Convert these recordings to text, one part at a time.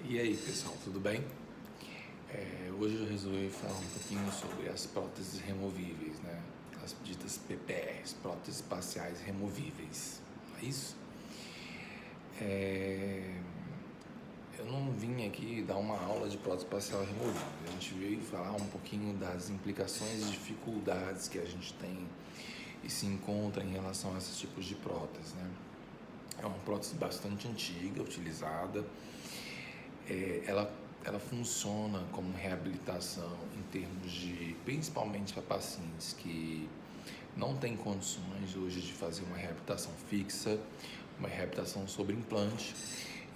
E aí pessoal, tudo bem? Hoje eu resolvi falar um pouquinho sobre as próteses removíveis, né? As ditas PPRs, próteses parciais removíveis, não é isso? Eu não vim aqui dar uma aula de prótese parcial removível, a gente veio falar um pouquinho das implicações e dificuldades que a gente tem e se encontra em relação a esses tipos de próteses, né? É uma prótese bastante antiga, utilizada. Ela funciona como reabilitação em termos de, principalmente para pacientes que não têm condições hoje de fazer uma reabilitação fixa, uma reabilitação sobre implante.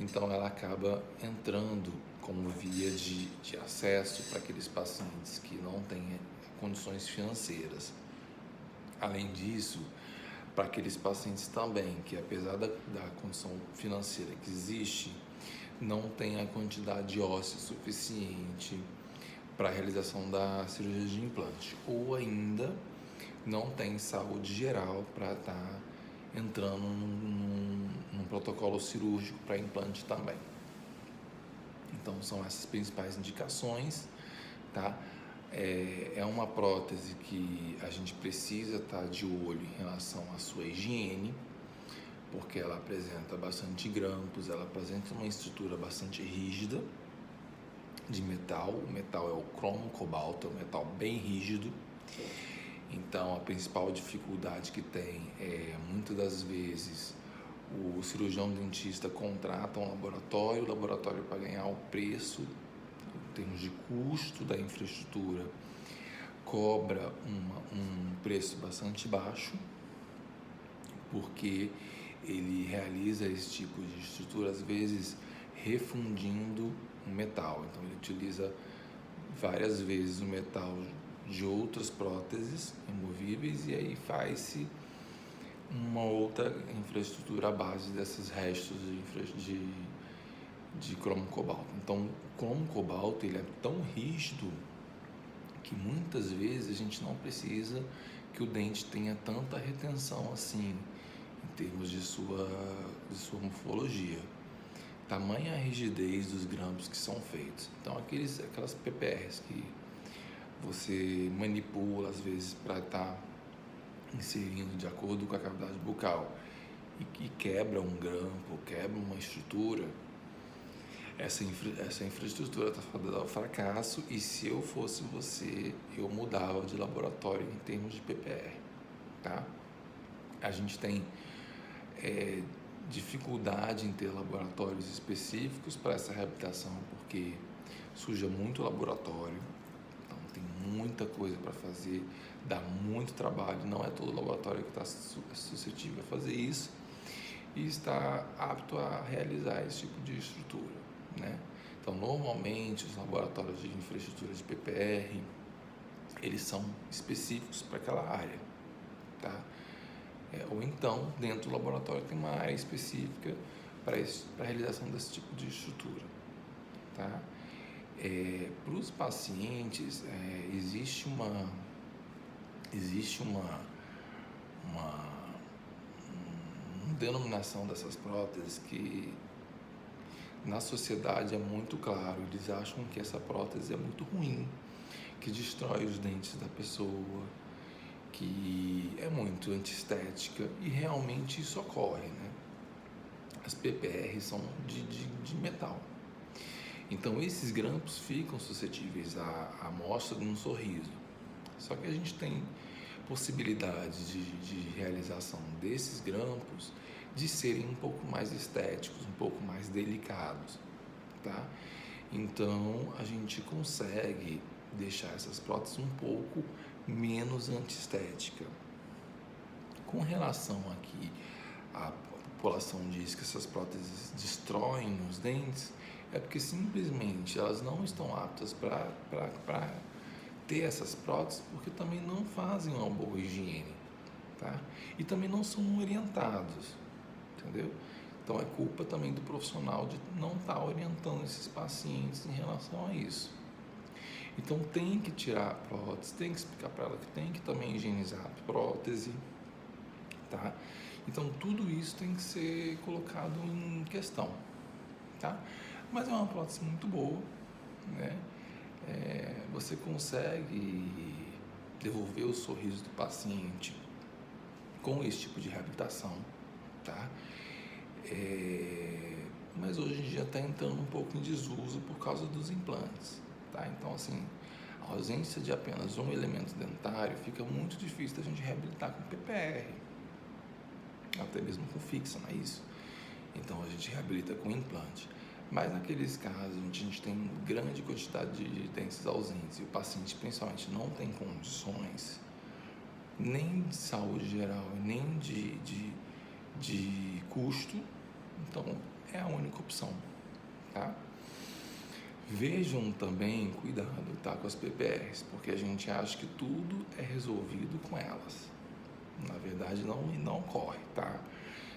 Então ela acaba entrando como via de acesso para aqueles pacientes que não têm condições financeiras. Além disso, para aqueles pacientes também que, apesar da condição financeira que existe, não tem a quantidade óssea suficiente para a realização da cirurgia de implante, ou ainda não tem saúde geral para estar entrando num protocolo cirúrgico para implante também. Então são essas principais indicações, tá? É uma prótese que a gente precisa estar de olho em relação à sua higiene, porque ela apresenta bastante grampos, ela apresenta uma estrutura bastante rígida de metal. O metal é o cromo cobalto, é um metal bem rígido. Então a principal dificuldade que tem é, muitas das vezes, o cirurgião dentista contrata um laboratório, o laboratório, para ganhar o preço em termos de custo da infraestrutura, cobra um preço bastante baixo, porque ele realiza esse tipo de estrutura, às vezes refundindo o metal. Então ele utiliza várias vezes o metal de outras próteses removíveis e aí faz-se uma outra infraestrutura à base desses restos de cromo cobalto. Então o cromo cobalto ele é tão rígido que muitas vezes a gente não precisa que o dente tenha tanta retenção assim em termos de sua morfologia. Tamanha a rigidez dos grampos que são feitos. Então aquelas PPRs que você manipula às vezes para estar inserindo de acordo com a cavidade bucal e que quebra um grampo, quebra uma estrutura, essa infraestrutura está fadada ao fracasso. E se eu fosse você, eu mudava de laboratório em termos de PPR, tá? A gente tem dificuldade em ter laboratórios específicos para essa reabilitação, porque suja muito o laboratório, então tem muita coisa para fazer, dá muito trabalho, não é todo laboratório que está suscetível a fazer isso e está apto a realizar esse tipo de estrutura, né? Então normalmente os laboratórios de infraestrutura de PPR, eles são específicos para aquela área, tá? Ou então, dentro do laboratório tem uma área específica para a realização desse tipo de estrutura, tá? Para os pacientes, existe uma denominação dessas próteses que na sociedade é muito claro. Eles acham que essa prótese é muito ruim, que destrói os dentes da pessoa, que é muito antiestética, e realmente isso ocorre, né? As PPR são de metal, então esses grampos ficam suscetíveis à amostra de um sorriso. Só que a gente tem possibilidade de realização desses grampos de serem um pouco mais estéticos, um pouco mais delicados, tá? Então a gente consegue deixar essas próteses um pouco menos antiestética. Com relação aqui à população diz que essas próteses destroem os dentes, é porque simplesmente elas não estão aptas para ter essas próteses, porque também não fazem uma boa higiene, tá? E também não são orientados, entendeu? Então é culpa também do profissional de não estar orientando esses pacientes em relação a isso. Então tem que tirar a prótese, tem que explicar para ela que tem que também higienizar a prótese, tá? Então tudo isso tem que ser colocado em questão, tá? mas é uma prótese muito boa, né? Você consegue devolver o sorriso do paciente com esse tipo de reabilitação, tá? Mas hoje em dia está entrando um pouco em desuso por causa dos implantes, tá? Então, assim, a ausência de apenas um elemento dentário fica muito difícil da gente reabilitar com PPR, até mesmo com fixa, não é isso? Então, a gente reabilita com implante. Mas naqueles casos onde a gente tem grande quantidade de dentes ausentes e o paciente principalmente não tem condições nem de saúde geral, nem de custo, então é a única opção, tá? Vejam também, cuidado, tá, com as PPRs, porque a gente acha que tudo é resolvido com elas. Na verdade, não ocorre, tá?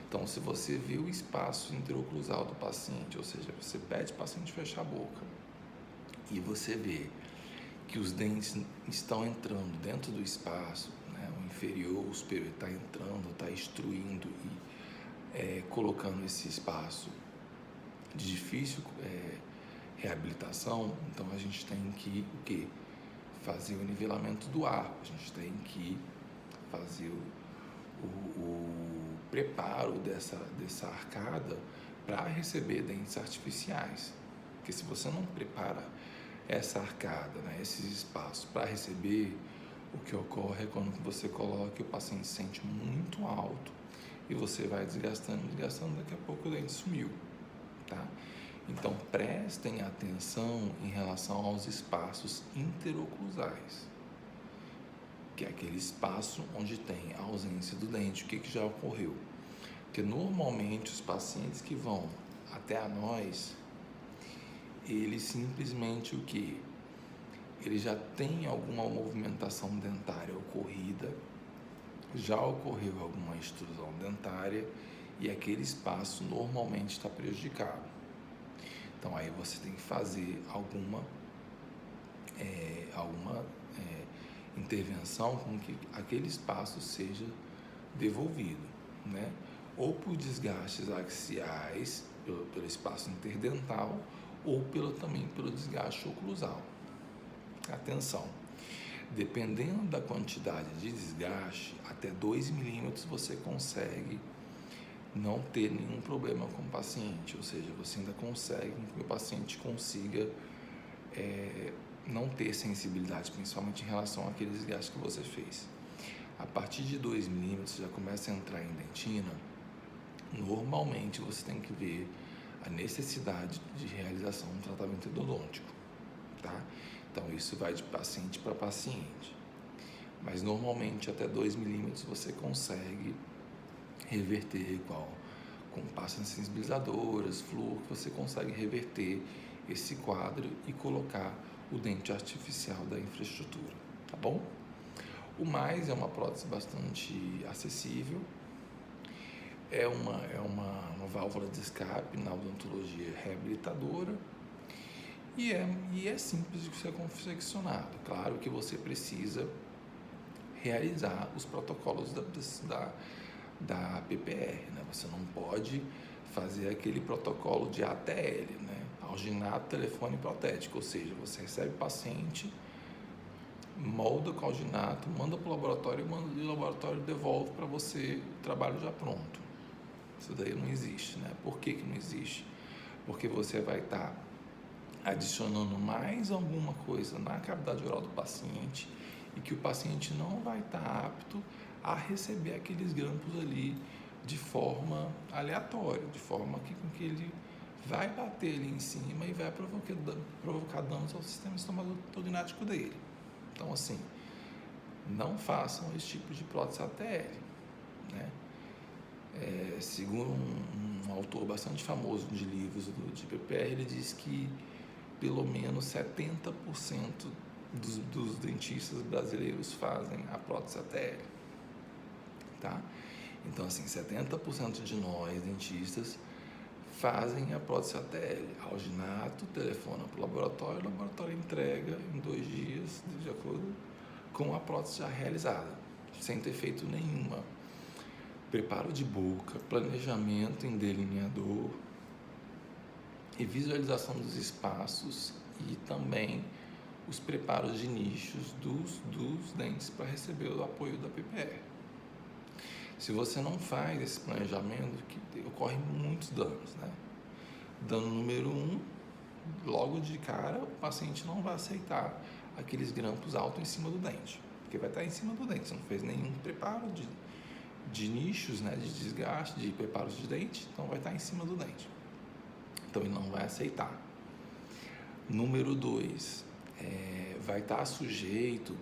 Então, se você vê o espaço interoclusal do paciente, ou seja, você pede o paciente fechar a boca e você vê que os dentes estão entrando dentro do espaço, né? O inferior, o superior está entrando, está extruindo e colocando esse espaço de difícil reabilitação, então a gente tem que o quê? Fazer o nivelamento do ar, a gente tem que fazer o preparo dessa arcada para receber dentes artificiais, porque se você não prepara essa arcada, né, esses espaços para receber, o que ocorre é quando você coloca, o paciente sente muito alto e você vai desgastando, daqui a pouco o dente sumiu, tá? Então prestem atenção em relação aos espaços interoclusais, que é aquele espaço onde tem a ausência do dente. O que já ocorreu? Porque normalmente os pacientes que vão até a nós, eles simplesmente o que? Ele já tem alguma movimentação dentária ocorrida, já ocorreu alguma extrusão dentária e aquele espaço normalmente está prejudicado. Então aí você tem que fazer alguma intervenção com que aquele espaço seja devolvido, né? Ou por desgastes axiais pelo espaço interdental ou também pelo desgaste oclusal. Atenção, dependendo da quantidade de desgaste, até 2 milímetros você consegue não ter nenhum problema com o paciente, ou seja, você ainda consegue que o paciente consiga não ter sensibilidade, principalmente em relação àquele desgaste que você fez. A partir de 2 milímetros já começa a entrar em dentina, normalmente você tem que ver a necessidade de realização de um tratamento endodôntico, tá? Então isso vai de paciente para paciente, mas normalmente até 2 milímetros você consegue reverter com pastas sensibilizadoras, flúor, você consegue reverter esse quadro e colocar o dente artificial da infraestrutura, tá bom? O mais é uma prótese bastante acessível, é uma válvula de escape na odontologia reabilitadora e é simples de ser confeccionado. Claro que você precisa realizar os protocolos da PPR, né? Você não pode fazer aquele protocolo de ATL, né? Alginato, telefone protético, ou seja, você recebe o paciente, molda com alginato, manda para o laboratório e o laboratório devolve para você o trabalho já pronto. Isso daí não existe, né? Por que não existe? Porque você vai estar adicionando mais alguma coisa na cavidade oral do paciente e que o paciente não vai estar apto a receber aqueles grampos ali de forma aleatória, de forma com que ele vai bater ali em cima e vai provocar danos ao sistema estomatognático dele. Então, assim, não façam esse tipo de prótese ATL, né? Segundo um autor bastante famoso de livros de PPR, ele diz que pelo menos 70% dos dentistas brasileiros fazem a prótese ATL, tá? Então, assim, 70% de nós, dentistas, fazem a prótese ATL. Alginato, telefona para o laboratório entrega em 2 dias, de acordo com a prótese já realizada, sem ter feito nenhuma. Preparo de boca, planejamento em delineador, e visualização dos espaços e também os preparos de nichos dos dentes para receber o apoio da PPR. Se você não faz esse planejamento, ocorrem muitos danos, né? Dano número 1, logo de cara, o paciente não vai aceitar aqueles grampos altos em cima do dente, porque vai estar em cima do dente, você não fez nenhum preparo de nichos, né, de desgaste, de preparos de dente, então vai estar em cima do dente. Então ele não vai aceitar. Número 2, vai estar sujeito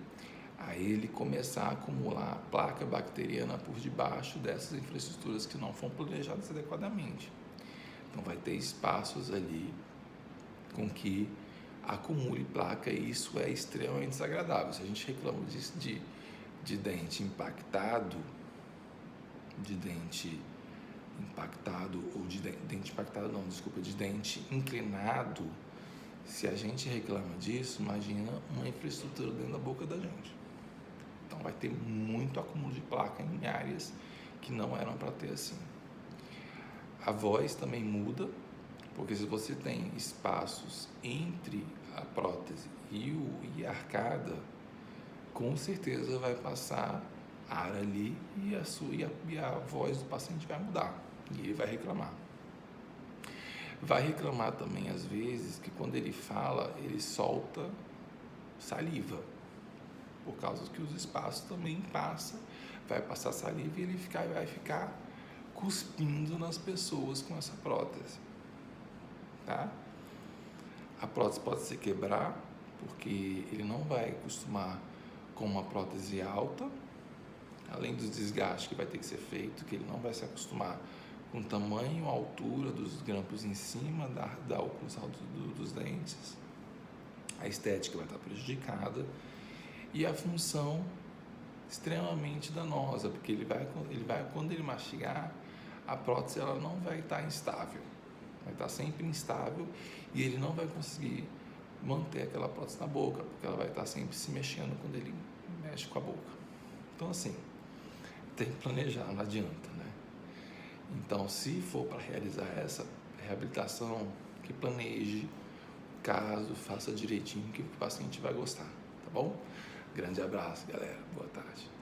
a ele começar a acumular placa bacteriana por debaixo dessas infraestruturas que não foram planejadas adequadamente. Então vai ter espaços ali com que acumule placa e isso é extremamente desagradável. Se a gente reclama disso de dente impactado, de dente inclinado, se a gente reclama disso, imagina uma infraestrutura dentro da boca da gente. Então vai ter muito acúmulo de placa em áreas que não eram para ter assim. A voz também muda, porque se você tem espaços entre a prótese e a arcada, com certeza vai passar ar ali e a voz do paciente vai mudar e ele vai reclamar. Vai reclamar também às vezes que quando ele fala, ele solta saliva, por causa que os espaços também vai passar saliva e ele vai ficar cuspindo nas pessoas com essa prótese, tá? A prótese pode se quebrar, porque ele não vai acostumar com uma prótese alta, além dos desgastes que vai ter que ser feito, que ele não vai se acostumar com o tamanho, a altura dos grampos em cima da oclusal dos dentes, a estética vai estar prejudicada e a função extremamente danosa, porque ele vai quando ele mastigar, a prótese ela não vai estar instável, vai estar sempre instável e ele não vai conseguir manter aquela prótese na boca, porque ela vai estar sempre se mexendo quando ele mexe com a boca. Então assim, tem que planejar, não adianta, né? Então, se for para realizar essa reabilitação, que planeje o caso, faça direitinho, que o paciente vai gostar, tá bom? Grande abraço, galera. Boa tarde.